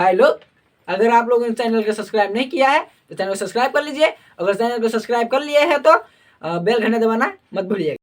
भाई लोग, अगर आप लोगों ने चैनल को सब्सक्राइब नहीं किया है तो चैनल को सब्सक्राइब कर लीजिए। अगर चैनल को सब्सक्राइब कर लिए हैं तो बेल घंटा दबाना मत भूलिएगा।